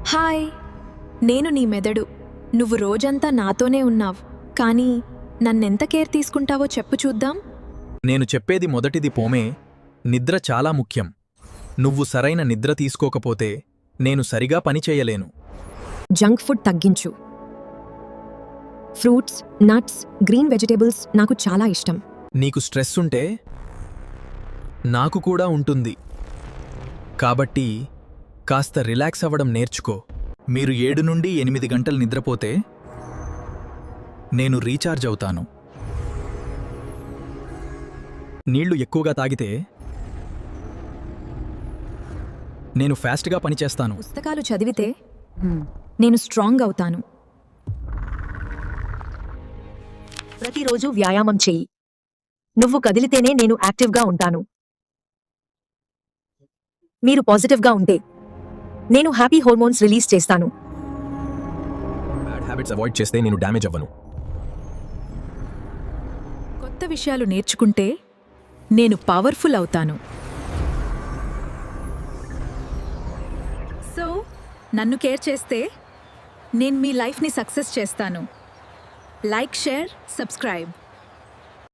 Hi, నేను నీ మెదడు. నువ్వు రోజంతా నాతోనే ఉన్నావ్, కానీ నన్నెంత కేర్ తీసుకుంటావో చెప్పు చూద్దాం. నేను చెప్పేది మొదటిది పోమే, నిద్ర చాలా ముఖ్యం. నువ్వు సరైన నిద్ర తీసుకోకపోతే నేను సరిగా పనిచేయలేను. జంక్ ఫుడ్ తగ్గించు. ఫ్రూట్స్, నట్స్, గ్రీన్ వెజిటేబుల్స్ నాకు చాలా ఇష్టం. నీకు స్ట్రెస్ ఉంటే నాకు కూడా ఉంటుంది. కాబట్టి కాస్త రిలాక్స్ అవ్వడం నేర్చుకో. మీరు 7 నుండి 8 గంటలు నిద్రపోతే నేను రీఛార్జ్ అవుతాను. నీళ్లు ఎక్కువగా తాగితే నేను ఫాస్ట్గా పనిచేస్తాను. పుస్తకాలు చదివితే నేను స్ట్రాంగ్ అవుతాను. ప్రతిరోజు వ్యాయామం చెయ్యి. నువ్వు కదిలితేనే నేను యాక్టివ్గా ఉంటాను. మీరు పాజిటివ్గా ఉంటే నేను హ్యాపీ హార్మోన్స్ రిలీజ్ చేస్తాను. బ్యాడ్ హ్యాబిట్స్ అవాయిడ్ చేస్తే నేను డ్యామేజ్ అవ్వను. కొత్త విషయాలు నేర్చుకుంటే నేను పవర్ఫుల్ అవుతాను. సో నన్ను కేర్ చేస్తే నేను మీ లైఫ్ని సక్సెస్ చేస్తాను. Like, share, subscribe.